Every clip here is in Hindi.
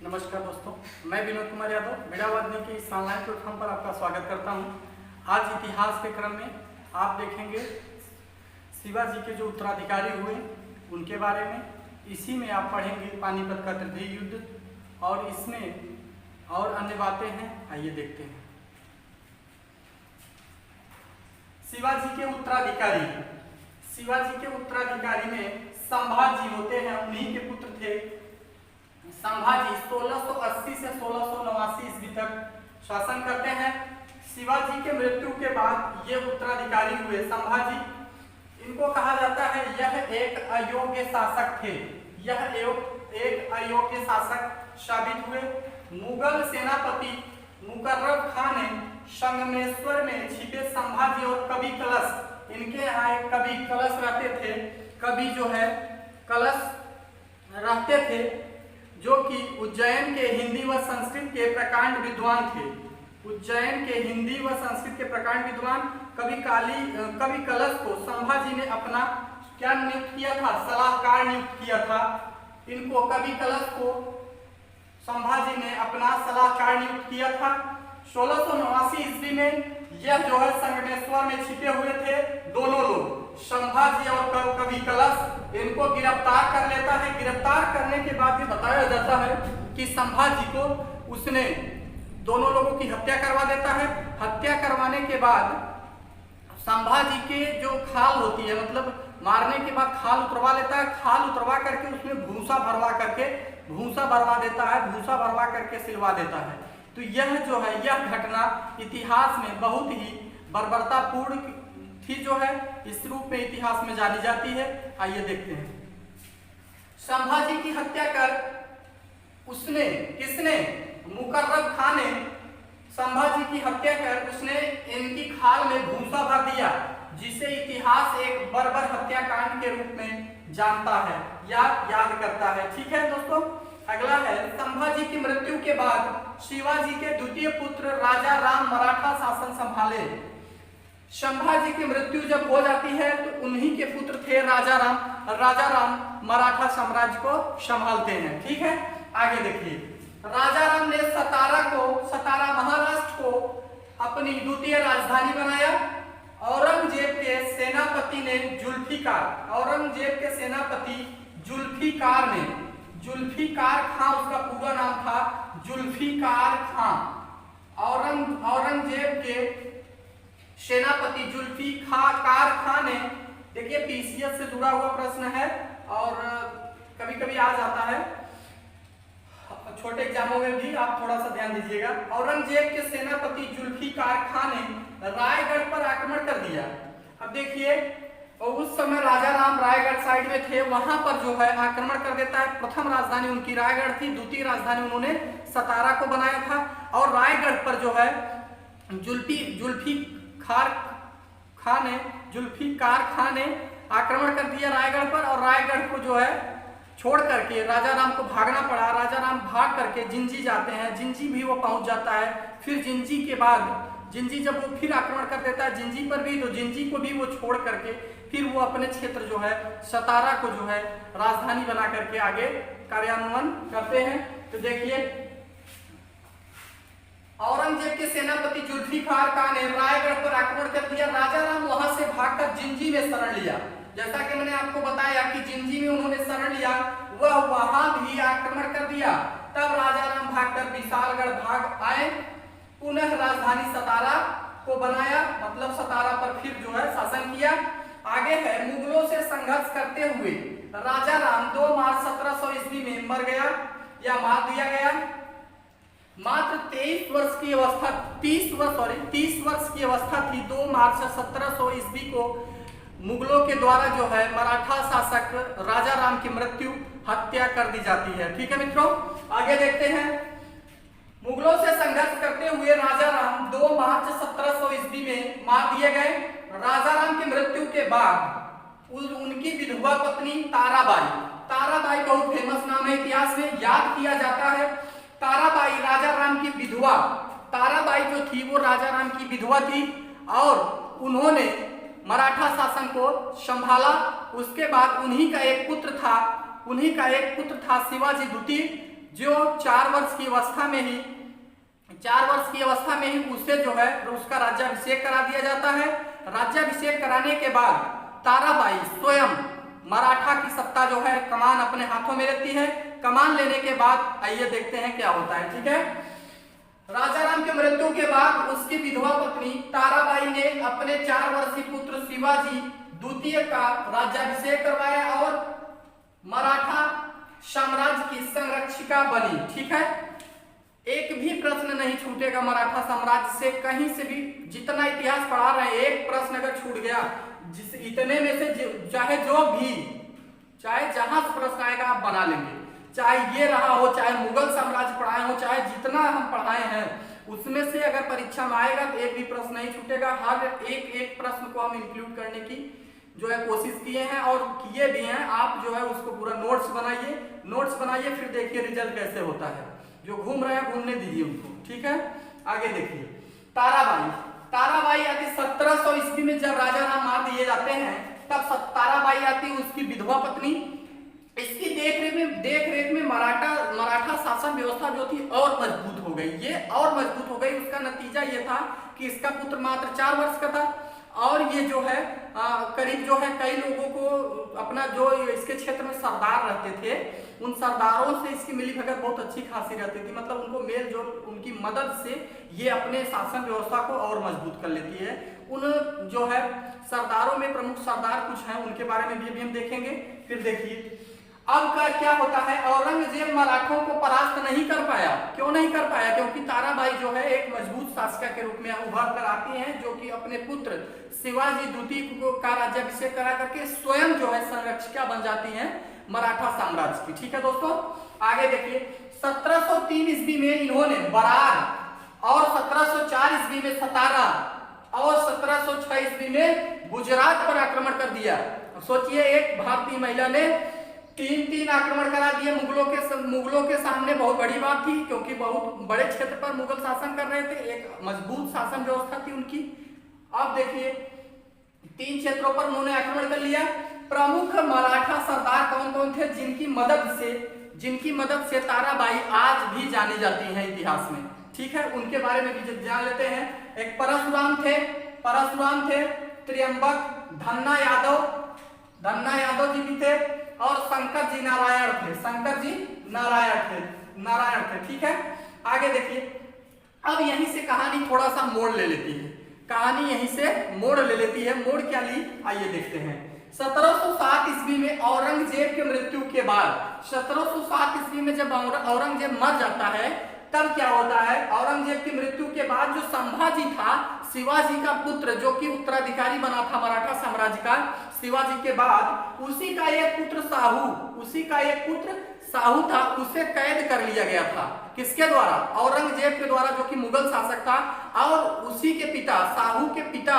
नमस्कार दोस्तों, मैं विनोद कुमार यादव वीणावादिनी के इस ऑनलाइन प्लेटफॉर्म पर आपका स्वागत करता हूं। आज इतिहास के क्रम में आप देखेंगे शिवाजी के जो उत्तराधिकारी हुए उनके बारे में। इसी में आप पढ़ेंगे पानीपत का तृतीय युद्ध और इसमें और अन्य बातें हैं। आइए देखते हैं। शिवाजी के उत्तराधिकारी में संभाजी होते हैं, उन्हीं के पुत्र थे संभाजी। 1680 से 1689 ईस्वी तक शासन करते हैं। शिवाजी के मृत्यु के बाद ये उत्तराधिकारी हुए संभाजी। इनको कहा जाता है यह एक अयोग्य शासक थे, यह एक अयोग्य शासक साबित हुए। मुगल सेनापति मुकर्रब खान ने संगमेश्वर में छिपे संभाजी और कवि कलश, इनके यहाँ एक कवि कलश रहते थे, कवि जो है कलश रहते थे, जो कि उज्जैन के हिंदी व संस्कृत के प्रकांड विद्वान थे। उज्जैन के हिंदी व संस्कृत के प्रकांड विद्वान कवि कलश को संभाजी ने अपना क्या नियुक्त किया था, सलाहकार नियुक्त किया था। इनको कवि कलश को संभाजी ने अपना सलाहकार नियुक्त किया था। 1689 ईस्वी में यह जो है संगमेश्वर में छिपे हुए थे दोनों लोग, संभाजी और कवि कलश, इनको गिरफ्तार कर लेता है। गिरफ्तार करने के बाद ये बताया जाता है कि संभाजी को उसने दोनों लोगों की हत्या करवा देता है। हत्या करवाने के बाद संभाजी के जो खाल होती है, मतलब मारने के बाद खाल उतरवा लेता है। खाल उतरवा करके उसमें भूसा भरवा देता है, भूसा भरवा करके सिलवा देता है। तो यह जो है यह घटना इतिहास में बहुत ही बर्बरतापूर्ण थी, जो है इस रूप में इतिहास में जानी जाती है। आइए देखते हैं। संभाजी की हत्या कर उसने किसने, मुकर्रब खान ने संभाजी की हत्या कर उसने इनकी खाल में भूसा भर दिया, जिसे इतिहास एक बर्बर हत्याकांड के रूप में जानता है या याद करता है। ठीक है दोस्तों, अगला है संभाजी की मृत्यु के बाद शिवाजी के द्वितीय पुत्र राजा राम मराठा शासन संभाले। संभाजी की मृत्यु जब हो जाती है तो उन्हीं के पुत्र थे राजा राम मराठा साम्राज्य को संभालते हैं। ठीक है, आगे देखिए। राजा राम ने सतारा महाराष्ट्र को अपनी द्वितीय राजधानी बनाया। औरंगजेब के सेनापति जुल्फिकार खां, उसका पूरा नाम था जुल्फिकार खां। औरंगजेब के सेनापति जुल्फिकार खां ने, देखिए पीसीएस से जुड़ा हुआ प्रश्न है और कभी कभी आ जाता है छोटे एग्जामों में भी, आप थोड़ा सा ध्यान दीजिएगा। औरंगजेब के सेनापति जुल्फिकार खां ने रायगढ़ पर आक्रमण कर दिया। अब देखिए, उस समय राजा राम रायगढ़ साइड में थे, वहां पर जो है आक्रमण कर देता है। प्रथम राजधानी उनकी रायगढ़ थी, द्वितीय राजधानी उन्होंने सतारा को बनाया था। और रायगढ़ पर जो है जुल्फिकार खां ने आक्रमण कर दिया रायगढ़ पर, और रायगढ़ को जो है छोड़ करके राजा राम को भागना पड़ा। राजा राम भाग करके जिंजी जाते हैं, जिंजी भी वो पहुंच जाता है। फिर जिंजी के बाद जब वो फिर आक्रमण कर देता है जिंजी पर भी, तो जिंजी को भी वो छोड़ करके फिर वो अपने क्षेत्र जो है सतारा को जो है राजधानी बना करके आगे कार्यान्वयन करते हैं। तो देखिए, औरंगजेब के सेनापति जुल्फिकार खां ने रायगढ़ पर आक्रमण कर दिया। राजा राम वहां से भागकर जिंजी में शरण लिया। जैसा कि मैंने आपको बताया कि जिंजी में उन्होंने शरण लिया, वह वहां भी आक्रमण कर दिया। तब राजा राम भागकर विशालगढ़ भाग आए, पुनः राजधानी सतारा को बनाया, मतलब सतारा पर फिर जो है शासन किया। आगे है, मुगलों से संघर्ष करते हुए राजा राम 2 मार्च 1700 ईस्वी में मर गया या मार दिया गया। मात्र 30 वर्ष की अवस्था थी। 2 मार्च 1700 ईस्वी को मुगलों के द्वारा जो है मराठा शासक राजा राम की हत्या कर दी जाती है। ठीक है मित्रों, आगे देखते हैं। मुगलों से संघर्ष करते हुए राजा राम 2 मार्च 1700 ईस्वी में मार दिए गए। राजा राम की मृत्यु के बाद उनकी विधवा पत्नी ताराबाई बहुत फेमस नाम है, इतिहास में याद किया जाता है। ताराबाई राजा राम की विधवा, ताराबाई जो थी वो राजा राम की विधवा थी और उन्होंने मराठा शासन को संभाला। उसके बाद उन्हीं का एक पुत्र था शिवाजी द्वितीय, जो 4 वर्ष की अवस्था में ही उसे जो है उसका राज्याभिषेक करा दिया जाता है। राज्याभिषेक कराने के बाद ताराबाई स्वयं मराठा की सत्ता जो है कमान अपने हाथों में लेती है। कमान लेने के बाद आइए देखते हैं क्या होता है। ठीक है, राजाराम के मृत्यु के बाद उसकी विधवा पत्नी ताराबाई ने अपने 4 वर्षीय पुत्र शिवाजी द्वितीय का राज्याभिषेक करवाया और मराठा साम्राज्य की संरक्षिका बनी। ठीक है, एक भी प्रश्न नहीं छूटेगा मराठा साम्राज्य से, कहीं से भी जितना इतिहास पढ़ा रहे हैं एक प्रश्न अगर छूट गया जिस इतने में से चाहे जहां से प्रश्न आएगा आप बना लेंगे, चाहे ये रहा हो, चाहे मुगल साम्राज्य पढ़ाए हो, चाहे जितना हम पढ़ाए हैं उसमें से अगर परीक्षा में आएगा तो एक भी प्रश्न नहीं छूटेगा। हर एक प्रश्न को हम इंक्लूड करने की जो है कोशिश किए हैं और किए भी हैं। आप जो है उसको पूरा नोट्स बनाइए, फिर देखिए रिजल्ट कैसे होता है। जो घूम रहे हैं घूमने दीजिए उनको। ठीक है, आगे देखिए ताराबाई आती 1700 ईस्वी में जब राजा राम मार दिए जाते हैं तब ताराबाई आती उसकी विधवा पत्नी। इसकी देखरेख में मराठा शासन व्यवस्था जो थी और मजबूत हो गई। उसका नतीजा ये था कि इसका पुत्र मात्र 4 वर्ष का था और ये जो है करीब जो है कई लोगों को अपना जो इसके क्षेत्र में सरदार रहते थे उन सरदारों से इसकी मिलीभगत बहुत अच्छी खासी रहती थी। मतलब उनको मेल जोल उनकी मदद से ये अपने शासन व्यवस्था को और मजबूत कर लेती है। उन जो है सरदारों में प्रमुख सरदार कुछ हैं, उनके बारे में भी हम देखेंगे। फिर देखिए अब का क्या होता है, औरंगजेब मराठों को परास्त नहीं कर पाया। क्यों नहीं कर पाया? क्योंकि ताराबाई जो है एक मजबूत शासिका के रूप में उभर कर आती हैं, जो कि अपने पुत्र शिवाजी द्वितीय का राज्याभिषेक करा करके स्वयं जो है संरक्षिका बन जाती हैं मराठा साम्राज्य की। ठीक है दोस्तों, आगे देखिए 1703 ईस्वी में इन्होंने बरार और 1704 ईस्वी में सतारा और 1706 ईस्वी में गुजरात पर आक्रमण कर दिया। सोचिए एक भारतीय महिला ने तीन आक्रमण करा दिए मुगलों के सामने। बहुत बड़ी बात थी क्योंकि बहुत बड़े क्षेत्र पर मुगल शासन कर रहे थे, एक मजबूत शासन व्यवस्था थी उनकी। अब देखिए 3 क्षेत्रों पर उन्होंने आक्रमण कर लिया। प्रमुख मराठा सरदार कौन कौन थे जिनकी मदद से ताराबाई आज भी जानी जाती हैं इतिहास में। ठीक है, उनके बारे में भी जान लेते हैं। एक परशुराम थे, त्रियंबक, धन्ना यादव जी भी थे और शंकर जी नारायण थे। ठीक है, आगे देखिए अब यहीं से कहानी थोड़ा सा मोड़ ले लेती है। मोड़ क्या ली आइए देखते हैं। 1707 ईस्वी में औरंगजेब के मृत्यु के बाद 1707 ईस्वी में जब औरंगजेब मर जाता है तब क्या होता है, औरंगजेब की मृत्यु के बाद जो संभाजी था शिवाजी का पुत्र, जो कि उत्तराधिकारी बना था मराठा साम्राज्य का शिवाजी के बाद, उसी का एक पुत्र साहू था, उसे कैद कर लिया गया था। किसके द्वारा? औरंगजेब के द्वारा, जो कि मुगल शासक था। और उसी के पिता, साहू के पिता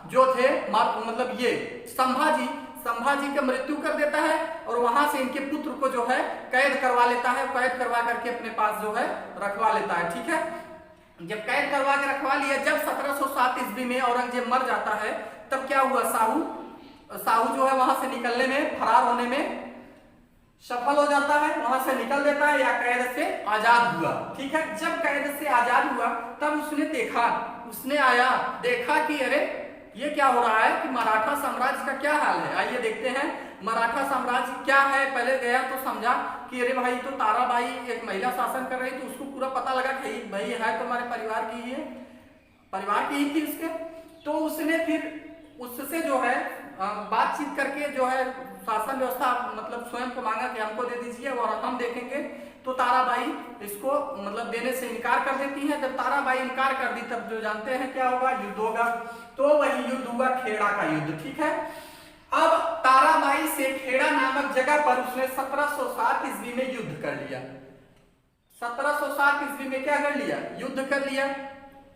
जो थे मतलब ये संभाजी की मृत्यु कर देता है और वहां से इनके पुत्र को जो है कैद करवा लेता है। कैद करवा करके अपने पास जो है रखवा लेता है। ठीक है, जब कैद करवा के रखवा लिया, जब 1707 ईस्वी में औरंगजेब मर जाता है तब क्या हुआ, साहू जो है वहां से निकलने में, फरार होने में सफल हो जाता है, वहां से निकल देता है या कैद से आजाद हुआ। ठीक है, जब कैद से आजाद हुआ तब उसने देखा कि अरे ये क्या हो रहा है कि मराठा साम्राज्य का क्या हाल है। आइए देखते हैं मराठा साम्राज्य क्या है। पहले गया तो समझा कि अरे भाई तो ताराबाई एक महिला शासन कर रही, तो उसको पूरा पता लगा कि भाई है तो हमारे परिवार की ही थी उसके। तो उसने फिर उससे जो है बातचीत करके जो है शासन व्यवस्था मतलब स्वयं को मांगा कि हमको दे दीजिए और हम देखेंगे। तो ताराबाई इसको मतलब देने से इनकार कर देती है। जब ताराबाई इनकार कर दी तब जो जानते हैं क्या होगा, युद्ध होगा। तो वही युद्ध हुआ खेड़ा का युद्ध। ठीक है, अब ताराबाई से खेड़ा नामक जगह पर उसने 1707 ईस्वी में युद्ध कर लिया। 1707 ईस्वी में क्या कर लिया, युद्ध कर लिया।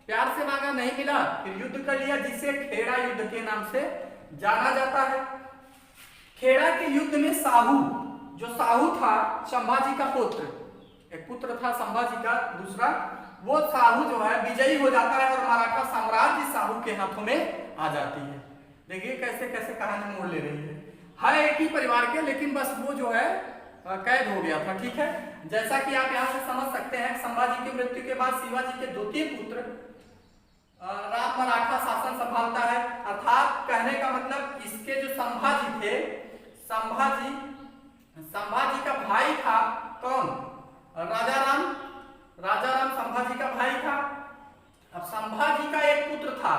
प्यार से मांगा, नहीं मिला, फिर युद्ध कर लिया, जिसे खेड़ा युद्ध के नाम से जाना जाता है। खेड़ा के युद्ध में साहू था संभाजी का पुत्र, एक पुत्र था संभाजी का दूसरा, वो साहू जो है विजयी हो जाता है और मराठा साम्राज्य साहू के हाथों में आ जाती है। देखिए कैसे कैसे कहानी मोड़ ले रही है एक ही परिवार के, लेकिन बस वो जो है कैद हो गया था। ठीक है, जैसा कि आप यहाँ से समझ सकते हैं, संभाजी की मृत्यु के बाद शिवाजी के द्वितीय पुत्र राम मराठा शासन संभालता है। अर्थात कहने का मतलब इसके जो संभाजी थे, संभाजी का भाई था कौन? राजा राम संभाजी का भाई था। अब संभाजी का एक पुत्र था,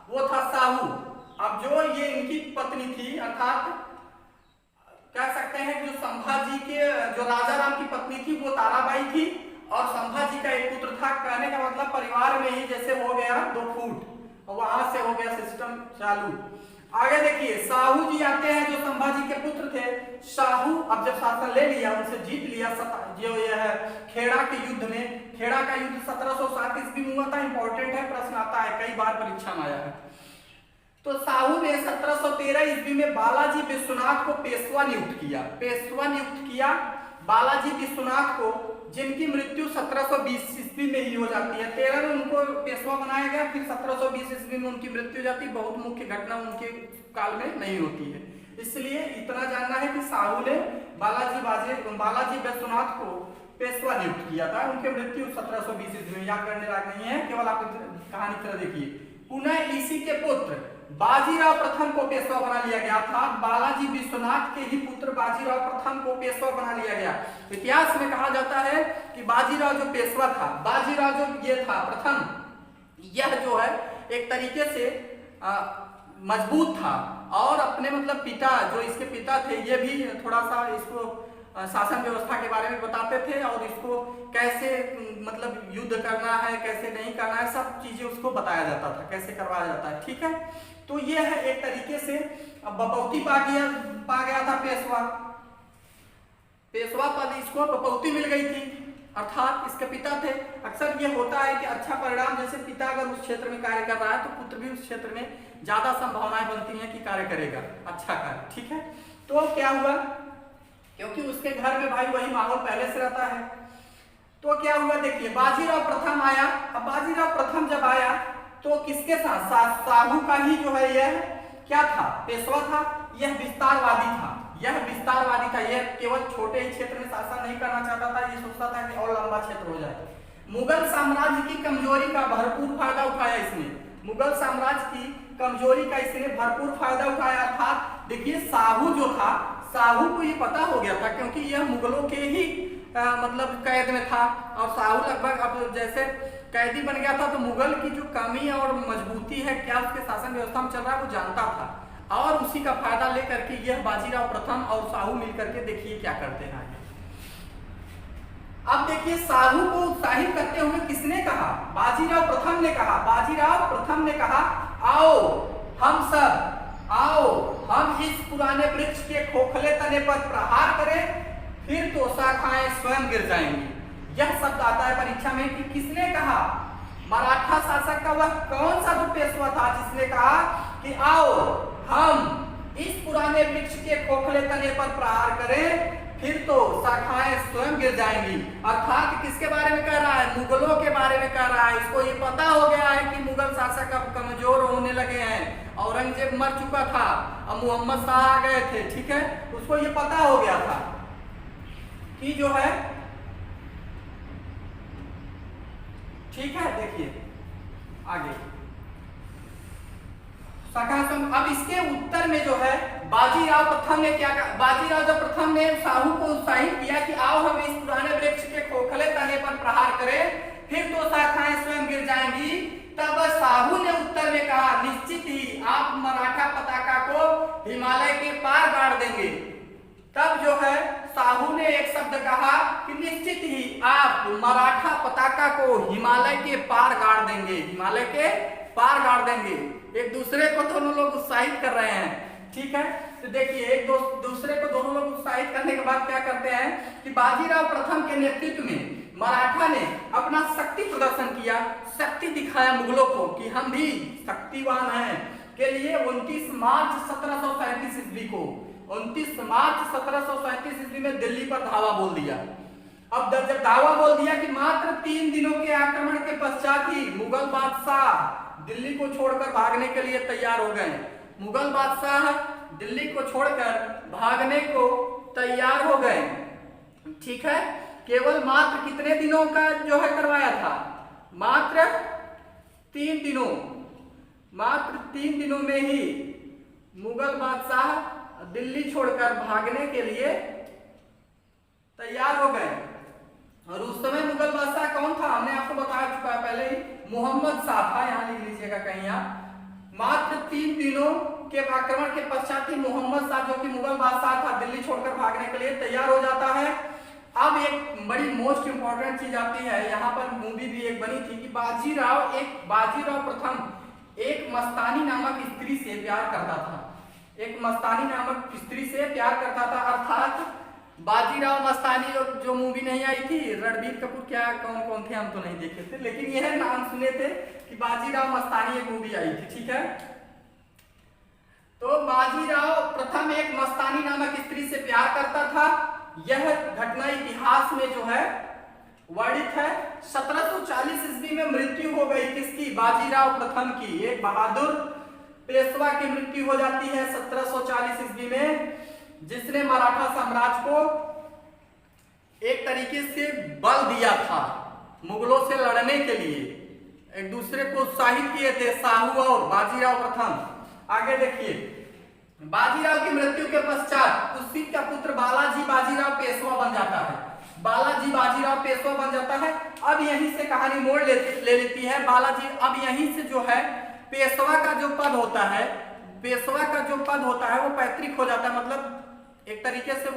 वो था साहू। अब जो ये इनकी पत्नी थी, अर्थात कह सकते हैं कि जो संभाजी के जो राजा राम की पत्नी थी वो ताराबाई थी, और संभाजी का एक पुत्र था। कहने का मतलब परिवार में ही जैसे हो गया 2 फूट और वहां से हो गया सिस्टम चालू। आगे देखिए, साहू जी आते हैं जो संभाजी के पुत्र थे। साहू अब जब शासन ले लिया, उनसे जीत लिया, जो यह है खेड़ा के युद्ध में, खेड़ा का युद्ध 1707 ईस्वी में हुआ था। इंपॉर्टेंट है, प्रश्न आता है, कई बार परीक्षा में आया है। तो साहू ने 1713 ईस्वी में बालाजी विश्वनाथ को पेशवा नियुक्त किया। बालाजी विश्वनाथ को, जिनकी मृत्यु 1720 ईस्वी में ही हो जाती है। 13 में उनको पेशवा बनाया गया, फिर 1720 ईस्वी में उनकी मृत्यु हो जाती है। बहुत मुख्य घटना उनके काल में नहीं होती है, इसलिए इतना जानना है कि साहू ने बालाजी विश्वनाथ को पेशवा नियुक्त किया था। उनकी मृत्यु 1720 ईस्वी में, याद करने लायक नहीं है, केवल आप कहानी तरह देखिए। पुनः इसी के पुत्र बाजीराव प्रथम को पेशवा बना लिया गया था। बालाजी विश्वनाथ के ही पुत्र बाजीराव प्रथम को पेशवा बना लिया गया। इतिहास में कहा जाता है कि बाजीराव जो पेशवा था, बाजीराव जो ये था प्रथम, यह जो है एक तरीके से मजबूत था, और अपने मतलब पिता, जो इसके पिता थे, ये भी थोड़ा सा इसको शासन व्यवस्था के बारे में बताते थे, और इसको कैसे मतलब युद्ध करना है, कैसे नहीं करना है, सब चीजें उसको बताया जाता था, कैसे करवाया जाता है। ठीक है, तो ये है एक तरीके से बपौती पा गया था पेशवा पद इसको बपौती मिल गई थी, अर्थात इसके पिता थे। अक्सर ये होता है कि अच्छा परिणाम, जैसे पिता अगर उस क्षेत्र में कार्य कर रहा है तो पुत्र भी उस क्षेत्र में ज्यादा संभावनाएं बनती हैं कि कार्य करेगा, अच्छा कार्य। ठीक है, तो क्या हुआ, क्योंकि उसके घर में भाई वही माहौल पहले से रहता है, तो क्या हुआ देखिए, बाजीराव प्रथम आया। अब बाजीराव प्रथम जब आया तो किसके साथ? साहू का ही जो है यह क्या था? पेशवा था। यह विस्तारवादी था, यह केवल छोटे ही क्षेत्र में शासन नहीं करना चाहता था, ये सोचता था कि और लंबा क्षेत्र हो जाए। मुगल साम्राज्य की कमजोरी का भरपूर फायदा उठाया इसने, मुगल साम्राज्य की कमजोरी का इसने भरपूर फायदा उठाया। अर्थात देखिए, साहू जो था, साहू को ये पता हो गया था, क्योंकि यह मुगलों के ही मतलब कैद में था, और साहू लगभग अब जैसे कैदी बन गया था, तो मुगल की जो कमी और मजबूती है, क्या उसके शासन व्यवस्था में चल रहा है, वो जानता था, और उसी का फायदा लेकर के यह बाजीराव प्रथम और साहू मिलकर के देखिए क्या करते हैं। अब देखिए, साहू को उत्साहित करते हुए किसने कहा? बाजीराव प्रथम ने कहा, आओ हम इस पुराने वृक्ष के खोखले तने पर प्रहार करें, फिर तो शाखाएं स्वयं गिर जाएंगी। यह शब्द आता है परीक्षा में कि किसने कहा? मराठा शासक का वह कौन सा जो पेशवा था जिसने कहा कि आओ हम इस पुराने वृक्ष के खोखले तने पर प्रहार करें, फिर तो शाखाएं स्वयं गिर जाएंगी। अर्थात किसके बारे में कह रहा है? मुगलों के बारे में कह रहा है। इसको ये पता हो गया है कि मुगल शासक अब कमजोर होने लगे हैं, औरंगजेब मर चुका था, अब मोहम्मद शाह आ गए थे। ठीक है, उसको ये पता हो गया था कि जो है, ठीक है, देखिए आगे अब इसके उत्तर में जो है बाजीराव प्रथम ने क्या कहा? बाजीराव जब प्रथम ने साहू को उत्साहित किया कि आओ हम इस पुराने वृक्ष के खोखले तने पर प्रहार करें, फिर तो शाखाएं स्वयं गिर जाएंगी, तब साहू ने उत्तर में कहा, निश्चित ही आप मराठा पताका को हिमालय के पार गाड़ देंगे। तब जो है साहू ने एक शब्द कहा कि निश्चित ही आप मराठा पताका को हिमालय के पार गाड़ देंगे, हिमालय के पार गाड़ देंगे। एक दूसरे को दोनों लोग उत्साहित कर रहे हैं। ठीक है, तो देखिए एक दूसरे को दोनों लोग उत्साहित करने के बाद क्या करते हैं कि बाजीराव प्रथम के नेतृत्व में मराठा ने अपना शक्ति प्रदर्शन किया, शक्ति दिखाया मुगलों को कि हम भी शक्तिवान हैं। के लिए 29 मार्च 1737 ईस्वी को 29 मार्च 1737 ईस्वी में दिल्ली पर धावा बोल दिया। अब जब धावा बोल दिया कि मात्र 3 दिनों के आक्रमण के पश्चात ही मुगल बादशाह दिल्ली को छोड़कर भागने के लिए तैयार हो गए। मुगल बादशाह दिल्ली को छोड़कर भागने को तैयार हो गए। ठीक है, केवल मात्र कितने दिनों का जो है करवाया था? मात्र 3 दिनों। मात्र 3 दिनों में ही मुगल बादशाह दिल्ली छोड़कर भागने के लिए तैयार हो गए। और उस समय मुगल बादशाह कौन था? हमने आपको बता चुका है पहले ही, मोहम्मद शाह था। यहाँ लिख लीजिएगा कहीं आप। मात्र 3 दिनों के आक्रमण के पश्चात ही मोहम्मद शाह, जो कि मुगल बादशाह था, दिल्ली छोड़कर भागने के लिए तैयार हो जाता है। अब एक बड़ी मोस्ट इंपॉर्टेंट चीज आती है, यहाँ पर मूवी भी एक बनी थी कि बाजीराव प्रथम एक मस्तानी नामक स्त्री से प्यार करता था। एक मस्तानी नामक स्त्री से प्यार करता था, अर्थात बाजीराव मस्तानी। जो मूवी नहीं आई थी, रणबीर कपूर, क्या कौन कौन थे हम तो नहीं देखे थे, लेकिन यह नाम सुने थे कि बाजीराव मस्तानी एक मूवी आई थी। ठीक है, तो बाजीराव प्रथम एक मस्तानी नामक स्त्री से प्यार करता था। यह घटना इतिहास में जो है वर्णित है। 1740 ईस्वी में मृत्यु हो गई किसकी? बाजीराव प्रथम की। एक बहादुर पेशवा की मृत्यु हो जाती है 1740 ईस्वी में, जिसने मराठा साम्राज्य को एक तरीके से बल दिया था मुगलों से लड़ने के लिए। एक दूसरे को उत्साहित किए थे शाहू और बाजीराव प्रथम। आगे देखिए, बाजीराव की मृत्यु के पश्चात उसी का पुत्र बालाजी बाजीराव पेशवा बन जाता है। बालाजी बाजीराव पेशवा बन जाता है। अब यहीं से कहानी मोड़ ले लेती है। बालाजी अब यहीं से जो है पेशवा का जो पद होता है, पेशवा का जो पद होता है वो पैतृक हो जाता है। मतलब एक तरीके से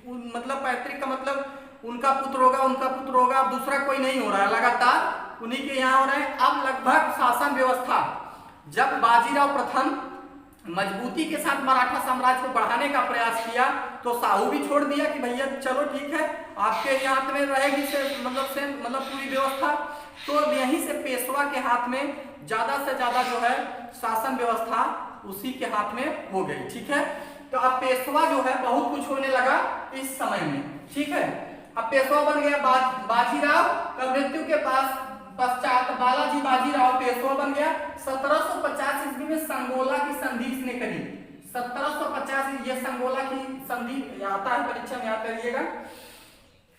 मतलब पैतृक का मतलब उनका पुत्र होगा, उनका पुत्र होगा, अब दूसरा कोई नहीं हो रहा है, लगातार उन्हीं के यहाँ हो रहे हैं। अब लगभग शासन व्यवस्था, जब बाजीराव प्रथम मजबूती के साथ मराठा साम्राज्य को बढ़ाने का प्रयास किया तो शाहू भी छोड़ दिया कि भैया चलो ठीक है, आपके हाथ में रहेगी मतलब पूरी व्यवस्था। तो यहीं से पेशवा के हाथ में ज्यादा से ज्यादा जो है शासन व्यवस्था उसी के हाथ में हो गई। ठीक है, तो अब पेशवा जो है बहुत कुछ होने लगा इस समय में। ठीक है, अब पेशवा बन गया बाजीराव का मृत्यु के पश्चात बालाजी बाजीराव पेशवा बन गया। 1750 ईस्वी में संगोला की संधि इसने करी। 1750 ये संगोला की संधि आता है, परीक्षा में याद करिएगा।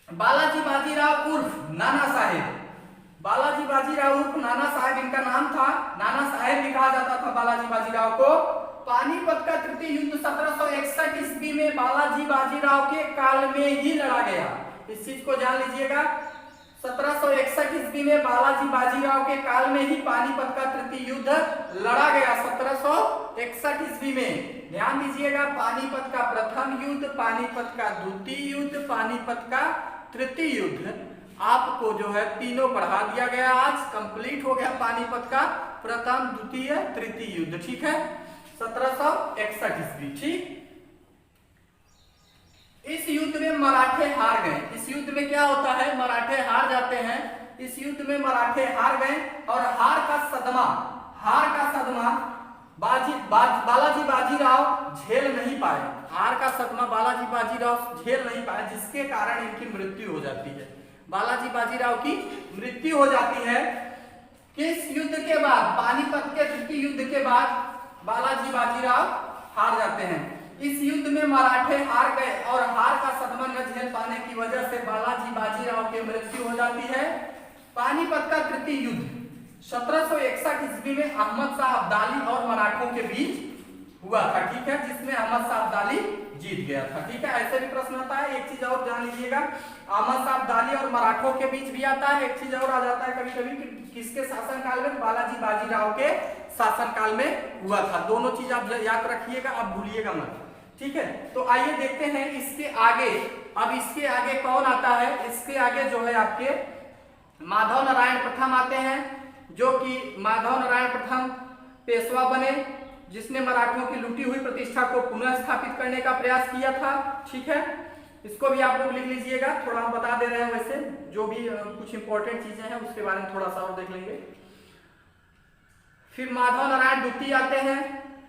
बालाजी बाजीराव उर्फ नाना साहेब, बालाजी बाजीराव उर्फ नाना साहेब इनका नाम था। नाना साहेब भी कहा जाता था बालाजी बाजीराव को। पानीपत का तृतीय युद्ध 1761 ईस्वी में बालाजी बाजीराव के काल में ही लड़ा गया। इस चीज को जान लीजिएगा। 1761 ईस्वी में बालाजी बाजीराव के काल में ही पानीपत का तृतीय युद्ध लड़ा गया। 1761 ईस्वी में ध्यान दीजिएगा, पानीपत का प्रथम युद्ध, पानीपत का द्वितीय युद्ध, पानीपत का तृतीय युद्ध, आपको जो है तीनों पढ़ा दिया गया। आज कंप्लीट हो गया पानीपत का प्रथम, द्वितीय, तृतीय युद्ध। ठीक है, 1761 ईस्वी। ठीक, इस युद्ध में मराठे हार गए। इस युद्ध में क्या होता है, मराठे हार जाते हैं। इस युद्ध में मराठे हार गए और हार का सदमा बालाजी बाजीराव झेल नहीं पाए। हार का सदमा बालाजी बाजीराव झेल नहीं पाए, जिसके कारण इनकी मृत्यु हो जाती है। बालाजी बाजीराव की मृत्यु हो जाती है किस युद्ध के बाद? पानीपत के तृतीय युद्ध के बाद बालाजी बाजीराव हार जाते हैं। इस युद्ध में मराठे हार गए और हार का सदमा न झेल पाने की वजह से बालाजी बाजीराव की मृत्यु हो जाती है। पानीपत का तृतीय युद्ध 1761 ईस्वी में अहमद शाह अब्दाली और मराठों के बीच हुआ था। ठीक है, जिसमें अहमद शाह अब्दाली जीत गया था। ठीक है, ऐसे भी प्रश्न आता है। एक चीज और जान लीजिएगा, अहमद शाह अब्दाली और मराठों के बीच भी आता है। एक चीज और आ जाता है कभी कभी कि किसके शासनकाल में? बालाजी बाजीराव के शासनकाल में हुआ था। दोनों चीज आप याद रखिएगा, आप भूलिएगा मत। ठीक है, तो आइए देखते हैं इसके आगे। अब इसके आगे कौन आता है? इसके आगे जो है आपके माधव नारायण प्रथम आते हैं, जो कि माधव नारायण प्रथम पेशवा बने, जिसने मराठों की लूटी हुई प्रतिष्ठा को पुनः स्थापित करने का प्रयास किया था। ठीक है, इसको भी आप लोग लिख लीजिएगा। थोड़ा हम बता दे रहे हैं, वैसे जो भी कुछ इंपॉर्टेंट चीजें हैं उसके बारे में थोड़ा सा और देख लेंगे। फिर माधव नारायण द्वितीय आते हैं।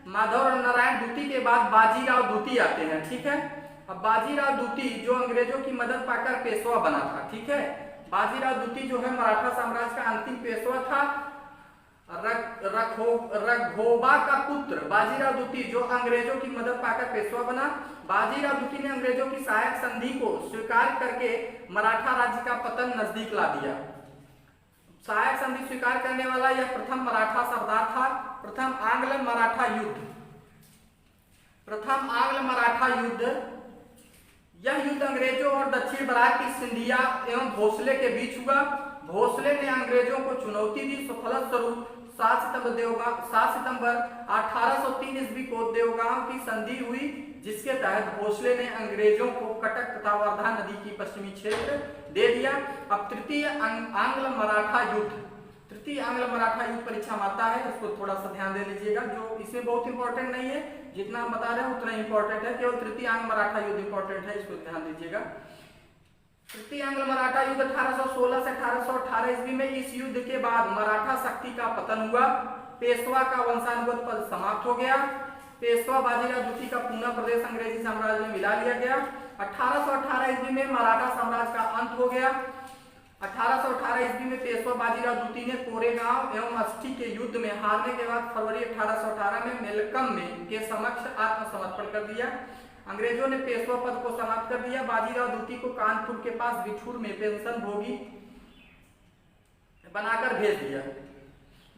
माधव नारायण द्वितीय के बाद बाजीराव द्वितीय आते हैं। ठीक है, अब बाजीराव द्वितीय जो अंग्रेजों की मदद पाकर पेशवा बना था। ठीक है, बाजीराव द्वितीय जो है मराठा साम्राज्य का अंतिम पेशवा था। रघोबा का पुत्र बाजीराव द्वितीय जो अंग्रेजों की मदद पाकर पेशवा बना। बाजीराव द्वितीय ने अंग्रेजों की सहायक संधि को स्वीकार करके मराठा राज्य का पतन नजदीक ला दिया। सहायक संधि स्वीकार करने वाला यह प्रथम मराठा सरदार था। प्रथम आंग्ल मराठा युद्ध यह युद्ध अंग्रेजों और दक्षिण बराक की सिंधिया एवं भोसले के बीच हुआ। भोसले ने अंग्रेजों को चुनौती दी। फलस्वरूप 7 सितंबर 1803 ईस्वी को देवगांव की संधि हुई, जिसके तहत भोसले ने अंग्रेजों को कटक तथा वर्धा नदी की पश्चिमी क्षेत्र दे दिया। अब तृतीय आंग्ल मराठा युद्ध परीक्षा में आता है, इसको थोड़ा सा ध्यान दे लीजिएगा। जो इसमें बहुत इंपॉर्टेंट नहीं है, जितना हम बता रहे हैं उतना इंपॉर्टेंट है, केवल तृतीय आंग्ल मराठा युद्ध इंपॉर्टेंट है, इसको ध्यान दीजिएगा। तृतीय आंग्ल मराठा युद्ध 1816 से 1818 ईस्वी में। इस युद्ध के बाद मराठा शक्ति का पतन हुआ। पेशवा का वंशानुगत पद समाप्त हो गया। पेशवा बाजीराव द्वितीय का पूना प्रदेश अंग्रेजी साम्राज्य में मिला लिया गया। 1818 ईस्वी में मराठा साम्राज्य का अंत हो गया। 1818 ईस्वी में पेशवा बाजीराव द्वितीय ने कोरेगांव एवं अष्टी के युद्ध में हारने के बाद फरवरी 1818 में मेलकम के समक्ष आत्मसमर्पण कर दिया। अंग्रेजों ने पेशवा पद को समाप्त कर दिया। बाजीराव द्वितीय को कानपुर के पास बिठूर में पेंशन भोगी बनाकर भेज दिया।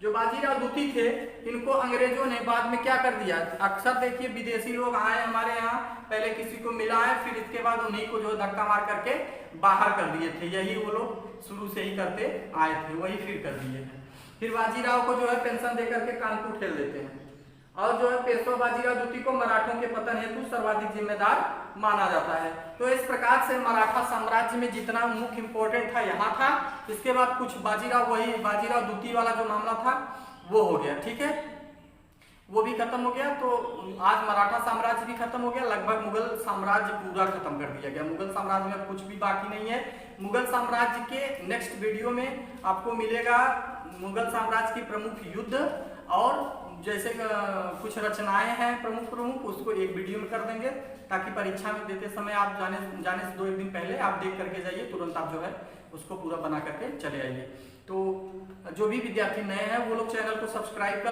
जो बाजीराव द्वितीय थे, इनको अंग्रेजों ने बाद में क्या कर दिया, अक्सर देखिए विदेशी लोग आए हमारे यहाँ, पहले किसी को मिला है, फिर इसके बाद उन्हीं को जो धक्का मार करके बाहर कर दिए थे। यही वो लोग शुरू से ही करते आए थे, वही फिर कर दिए हैं। फिर बाजीराव को जो है पेंशन दे करके कानपुर ठेल देते हैं। और जो है पेशवा बाजीराव द्वितीय को मराठों के पतन हेतु सर्वाधिक जिम्मेदार माना जाता है। तो इस प्रकार से मराठा साम्राज्य में जितना मुख्य इंपॉर्टेंट था यहाँ था। इसके बाद कुछ बाजीराव द्वितीय वाला जो मामला था वो हो गया, ठीक है, वो भी खत्म हो गया। तो आज मराठा साम्राज्य भी खत्म हो गया, लगभग मुगल साम्राज्य पूरा खत्म कर दिया गया। मुगल साम्राज्य में कुछ भी बाकी नहीं है। मुगल साम्राज्य के नेक्स्ट वीडियो में आपको मिलेगा मुगल साम्राज्य की प्रमुख युद्ध और जैसे कुछ रचनाएं हैं प्रमुख, उसको एक वीडियो में कर देंगे, ताकि परीक्षा में देते समय आप जाने से 2-1 दिन पहले आप देख करके जाइए, तुरंत आप जो है उसको पूरा बना करके चले आइए। तो जो भी विद्यार्थी नए हैं वो लोग चैनल को सब्सक्राइब कर